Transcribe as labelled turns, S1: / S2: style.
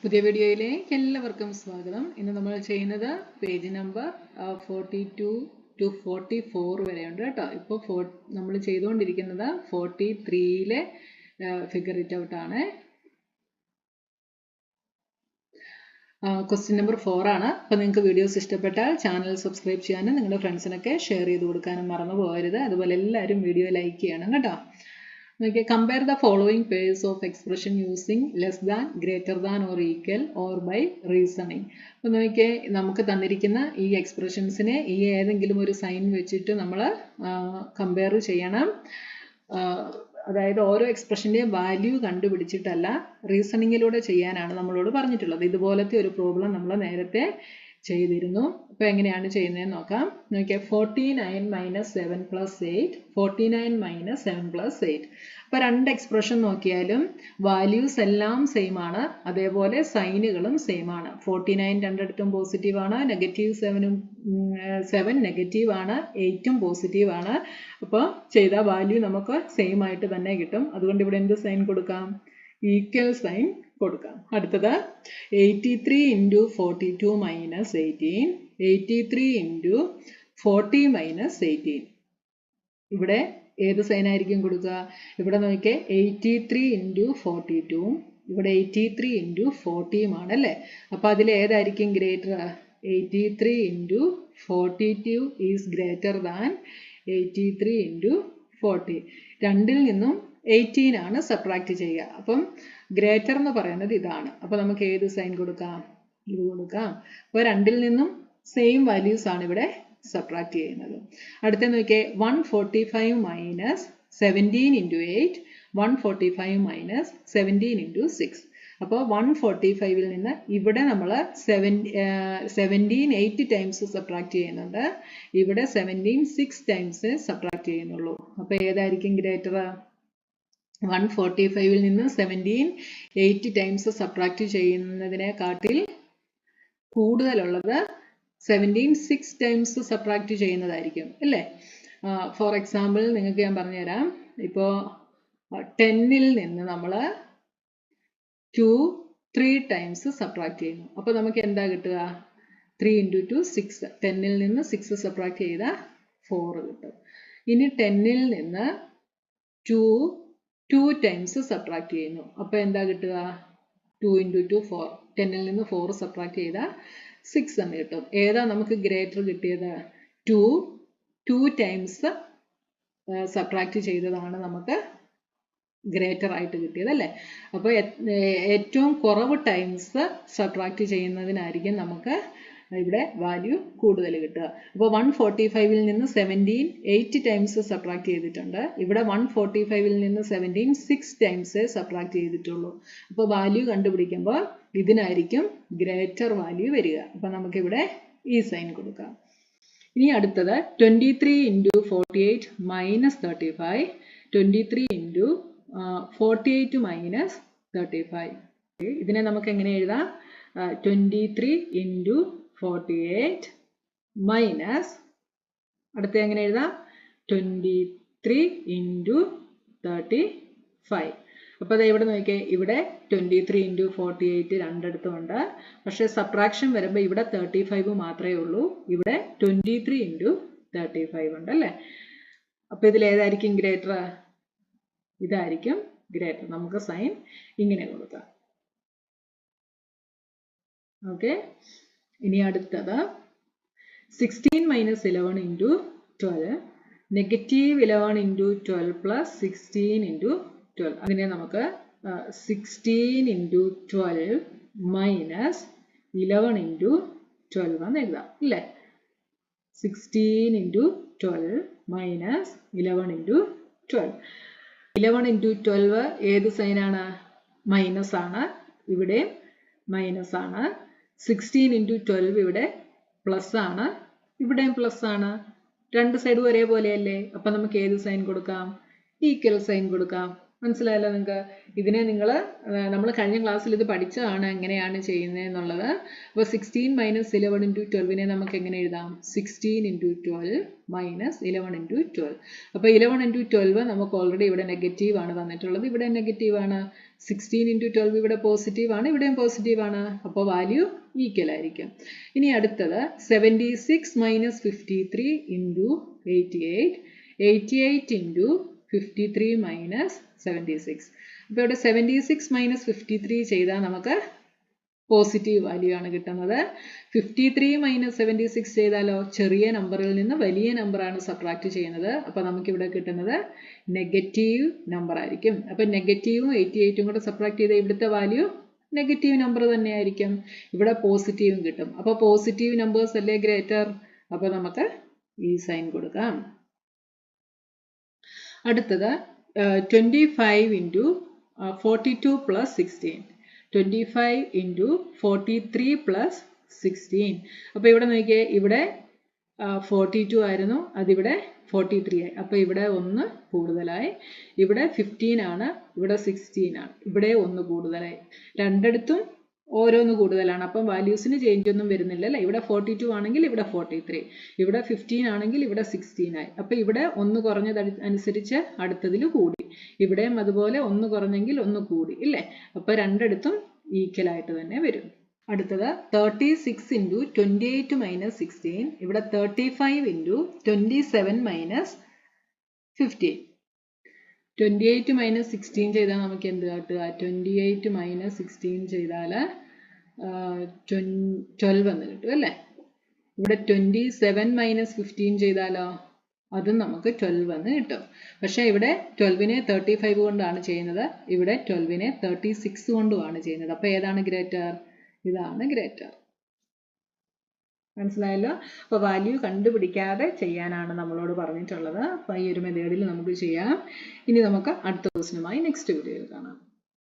S1: പുതിയ വീഡിയോയിലേക്ക് എല്ലാവർക്കും സ്വാഗതം. ഇന്ന് നമ്മൾ ചെയ്യുന്നത് പേജ് നമ്പർ 42 to 44 വരെയുണ്ട് കേട്ടോ. ഇപ്പോൾ നമ്മൾ ചെയ്തുകൊണ്ടിരിക്കുന്നത് 43ലെ ഫിഗർ ഇറ്റ് ഔട്ട് ആണ്. ക്വസ്റ്റ്യൻ നമ്പർ 4 ആണ്. അപ്പോൾ നിങ്ങൾക്ക് വീഡിയോസ് ഇഷ്ടപ്പെട്ടാൽ ചാനൽ സബ്സ്ക്രൈബ് ചെയ്യാനും നിങ്ങളുടെ ഫ്രണ്ട്സിനൊക്കെ ഷെയർ ചെയ്ത് കൊടുക്കാനും മറന്നു പോകരുത്. അതുപോലെ എല്ലാവരും വീഡിയോ ലൈക്ക് ചെയ്യണം കേട്ടോ. Okay, compare the following pairs of expression using less than, greater than or equal or by reasoning. അപ്പോൾ നോക്കിയേ, നമുക്ക് തന്നിരിക്കുന്ന ഈ എക്സ്പ്രഷൻസിനെ ഈ ഏതെങ്കിലും ഒരു സൈൻ വെച്ചിട്ട് നമ്മൾ കമ്പയർ ചെയ്യണം. അതായത് ഓരോ എക്സ്പ്രഷൻ്റെയും വാല്യൂ കണ്ടുപിടിച്ചിട്ടല്ല, റീസണിങ്ങിലൂടെ ചെയ്യാനാണ് നമ്മളോട് പറഞ്ഞിട്ടുള്ളത്. ഇതുപോലത്തെ ഒരു പ്രോബ്ലം നമ്മൾ നേരത്തെ ചെയ്തിരുന്നു. അപ്പോൾ എങ്ങനെയാണ് ചെയ്യുന്നതെന്ന് നോക്കാം. നോക്കിയാൽ 49 - 7 + 8, 49 - 7 + 8. അപ്പോൾ രണ്ട് എക്സ്പ്രഷൻ നോക്കിയാലും വാല്യൂസ് എല്ലാം സെയിം ആണ്, അതേപോലെ സൈനുകളും സെയിം ആണ്. 49 രണ്ടിടത്തും പോസിറ്റീവ് ആണ്, -7 നെഗറ്റീവ് ആണ്, 8ഉം പോസിറ്റീവ് ആണ്. അപ്പോൾ ചെയ്ത വാല്യൂ നമുക്ക് സെയിം ആയിട്ട് തന്നെ കിട്ടും. അതുകൊണ്ട് ഇവിടെ എന്ത് സൈൻ കൊടുക്കാം? ഈക്വൽ സൈൻ കൊടുക്കാം. അടുത്തത് 83 × 42 - 18, 83 × 40 - 18. ഇവിടെ ഏത് സൈൻ ആയിരിക്കും കൊടുക്കുക? ഇവിടെ നോക്കിയേ, 83 × 42, ഇവിടെ 83 × 40 ആണല്ലേ. അപ്പോൾ അതിൽ ഏതായിരിക്കും ഗ്രേറ്റർ? 83 × 42 is greater than 83 × 40. രണ്ടിൽ നിന്നും 18 ആണ് സബ്ട്രാക്ട് ചെയ്യുക. അപ്പം ഗ്രേറ്റർ എന്ന് പറയുന്നത് ഇതാണ്. അപ്പോൾ നമുക്ക് ഏത് സൈൻ കൊടുക്കാം? ഇത് കൊടുക്കാം. അപ്പോൾ രണ്ടിൽ നിന്നും സെയിം വാല്യൂസ് ആണ് ഇവിടെ സബ്ട്രാക്ട് ചെയ്യുന്നത്. അടുത്ത നോക്കിയേ, 145 - 17 × 8, 145 - 17 × 6. അപ്പോൾ 145ൽ നിന്ന് ഇവിടെ നമ്മൾ 17 8 ടൈംസ് സബ്ട്രാക്ട് ചെയ്യുന്നുണ്ട്, ഇവിടെ 17 6 ടൈംസ് സബ്ട്രാക്ട് ചെയ്യുന്നുള്ളൂ. അപ്പോൾ ഏതായിരിക്കും ഗ്രേറ്റർ? 145ൽ നിന്ന് 17 8 ടൈംസ് സബ്ട്രാക്ട് ചെയ്യുന്നതിനെക്കാട്ടിൽ കൂടുതലുള്ളത് 17 6 ടൈംസ് സബ്ട്രാക്ട് ചെയ്യുന്നതായിരിക്കും അല്ലേ. ഫോർ എക്സാമ്പിൾ നിങ്ങൾക്ക് ഞാൻ പറഞ്ഞുതരാം. ഇപ്പോൾ 10ൽ നിന്ന് നമ്മൾ 2 3 ടൈംസ് സബ്ട്രാക്ട് ചെയ്യുന്നു. അപ്പോൾ നമുക്ക് എന്താ കിട്ടുക? 3 × 2 6. 10ൽ നിന്ന് 6 സബ്ട്രാക്ട് ചെയ്താൽ 4 കിട്ടും. ഇനി 10ൽ നിന്ന് 2 ടൈംസ് സബ്ട്രാക്ട് ചെയ്യുന്നു. അപ്പോൾ എന്താ കിട്ടുക? 2 × 2 4. 10ൽ നിന്ന് 4 സബ്ട്രാക്ട് ചെയ്താൽ 6 എന്ന് കിട്ടും. ഏതാ നമുക്ക് ഗ്രേറ്റർ കിട്ടിയത്? 2 ടൈംസ് സബ്ട്രാക്ട് ചെയ്തതാണ് നമുക്ക് ഗ്രേറ്റർ ആയിട്ട് കിട്ടിയത് അല്ലേ. അപ്പോൾ ഏറ്റവും കുറവ് ടൈംസ് സബ്ട്രാക്ട് ചെയ്യുന്നതിനായിരിക്കും നമുക്ക് ഇവിടെ വാല്യൂ കൂടുതൽ കിട്ടുക. അപ്പോൾ 145ൽ നിന്ന് 17 8 ടൈംസ് സബ്ട്രാക്ട് ചെയ്തിട്ടുണ്ട്, ഇവിടെ 145ൽ നിന്ന് 17 6 ടൈംസ് സബ്ട്രാക്ട് ചെയ്തിട്ടുള്ളൂ. അപ്പോൾ വാല്യൂ കണ്ടുപിടിക്കുമ്പോൾ ഇതിനായിരിക്കും ഗ്രേറ്റർ വാല്യൂ വരിക. അപ്പോൾ നമുക്കിവിടെ ഈ സൈൻ കൊടുക്കാം. ഇനി അടുത്തത് 23 × 48 - 35, 23 × 48 - 35. ഇതിനെ നമുക്ക് എങ്ങനെ എഴുതാം? 23 × 48 മൈനസ്, അടുത്ത എങ്ങനെ എഴുതാം? 23 × 35. അപ്പോൾ അത് ഇവിടെ നോക്കിയേ, ഇവിടെ 23 × 48 രണ്ടിടത്തും ഉണ്ട്. പക്ഷേ സബ്ട്രാക്ഷൻ വരുമ്പോൾ ഇവിടെ 35 മാത്രമേ ഉള്ളൂ, ഇവിടെ 23 × 35 ഉണ്ട് അല്ലേ. അപ്പോൾ ഇതിൽ ഏതായിരിക്കും ഗ്രേറ്റർ? ഇതായിരിക്കും ഗ്രേറ്റർ. നമുക്ക് സൈൻ ഇങ്ങനെ കൊടുക്കാം. ഓക്കെ. ഇനി അടുത്തത് 16 - 11 × 12, -11 × 12 + 16 × 12. അതിനെ നമുക്ക് 16 × 12 - 11 × 12 എന്ന് എഴുതാം അല്ലേ. 16 × 12 - 11 × 12. 11 × 12 ഏത് സൈനാണ്? മൈനസ് ആണ്, ഇവിടെ മൈനസ് ആണ്. 16 × 12 ഇവിടെ പ്ലസ് ആണ്, ഇവിടെയും പ്ലസ് ആണ്. രണ്ട് സൈഡും ഒരേപോലെയല്ലേ. അപ്പം നമുക്ക് ഏത് സൈൻ കൊടുക്കാം? ഈക്വൽ സൈൻ കൊടുക്കാം. മനസ്സിലായല്ലോ നിങ്ങൾക്ക്? ഇതിനെ നമ്മൾ കഴിഞ്ഞ ക്ലാസ്സിൽ ഇത് പഠിച്ചതാണ് എങ്ങനെയാണ് ചെയ്യുന്നത് എന്നുള്ളത്. അപ്പോൾ 16 - 11 × 12നെ നമുക്ക് എങ്ങനെ എഴുതാം? 16 × 12 - 11 × 12. അപ്പോൾ 11 × 12 നമുക്ക് ഓൾറെഡി ഇവിടെ നെഗറ്റീവ് ആണ് തന്നിട്ടുള്ളത്, ഇവിടെ നെഗറ്റീവ് ആണ്. 16 into 12 ഇവിടെ പോസിറ്റീവ് ആണ്, ഇവിടെയും പോസിറ്റീവ് ആണ്. അപ്പോൾ വാല്യൂ ഈക്വൽ ആയിരിക്കും. ഇനി അടുത്തത് 76 minus 53 into 88. 88 into 53 minus 76. അപ്പോൾ ഇവിടെ 76 minus 53 ചെയ്താൽ നമുക്ക് പോസിറ്റീവ് വാല്യൂ ആണ് കിട്ടുന്നത്. 53 minus 76 ചെയ്താലോ ചെറിയ നമ്പറിൽ നിന്ന് വലിയ നമ്പറാണ് സബ്ട്രാക്ട് ചെയ്യുന്നത്. അപ്പോൾ നമുക്കിവിടെ കിട്ടുന്നത് നെഗറ്റീവ് നമ്പർ ആയിരിക്കും. അപ്പോൾ നെഗറ്റീവും 88ഉം കൂടെ സബ്ട്രാക്ട് ചെയ്ത ഇവിടുത്തെ വാല്യൂ നെഗറ്റീവ് നമ്പർ തന്നെയായിരിക്കും. ഇവിടെ പോസിറ്റീവും കിട്ടും. അപ്പോൾ പോസിറ്റീവ് നമ്പേഴ്സ് അല്ലേ ഗ്രേറ്റർ. അപ്പോൾ നമുക്ക് ഈ സൈൻ കൊടുക്കാം. അടുത്തത് 25 into 42 plus 16. 25 into 43 plus 16. അപ്പോൾ ഇവിടെ നോക്കിയേ, ഇവിടെ 42 ആയിരുന്നു, അതിവിടെ 43 ആയി. അപ്പോൾ ഇവിടെ 1 കൂടുതലായി. ഇവിടെ 15 ആണ്, ഇവിടെ 16 ആണ്, ഇവിടെ 1 കൂടുതലായി. രണ്ടിടത്തും ഓരോന്ന് കൂടുതലാണ്. അപ്പം വാല്യൂസിന് ചേഞ്ച് ഒന്നും വരുന്നില്ല അല്ലേ. ഇവിടെ 42 ആണെങ്കിൽ ഇവിടെ 43, ഇവിടെ 15 ആണെങ്കിൽ ഇവിടെ 16 ആയി. അപ്പോൾ ഇവിടെ 1 കുറഞ്ഞത് അനുസരിച്ച് അടുത്തതിൽ കൂടി, ഇവിടെയും അതുപോലെ 1 കുറഞ്ഞെങ്കിൽ 1 കൂടി ഇല്ലേ. അപ്പോൾ രണ്ടിടത്തും ഈക്വൽ ആയിട്ട് തന്നെ വരും. അടുത്തത് 36 into 28 minus 16. ഇവിടെ 35 into 27 minus 15. 28 minus 16 ചെയ്താൽ നമുക്ക് എന്ത് കിട്ടുക? 28 minus 16 ചെയ്താൽ 12 എന്ന് കിട്ടും അല്ലേ. ഇവിടെ 27 minus 15 ചെയ്താലോ അതും നമുക്ക് 12 എന്ന് കിട്ടും. പക്ഷേ ഇവിടെ 12നെ 35 കൊണ്ടാണ് ചെയ്യുന്നത്, ഇവിടെ 12നെ 36 കൊണ്ടുമാണ് ചെയ്യുന്നത്. അപ്പോൾ ഏതാണ് ഗ്രേറ്റർ? ഇതാണ് ഗ്രേറ്റർ. മനസ്സിലായല്ലോ. അപ്പോൾ വാല്യൂ കണ്ടുപിടിക്കാതെ ചെയ്യാനാണ് നമ്മളോട് പറഞ്ഞിട്ടുള്ളത്. അപ്പോൾ ഈ ഒരു മെത്തേഡിൽ നമുക്ക് ചെയ്യാം. ഇനി നമുക്ക് അടുത്ത ക്വസ്റ്റ്യനുമായി നെക്സ്റ്റ് വീഡിയോയിൽ കാണാം.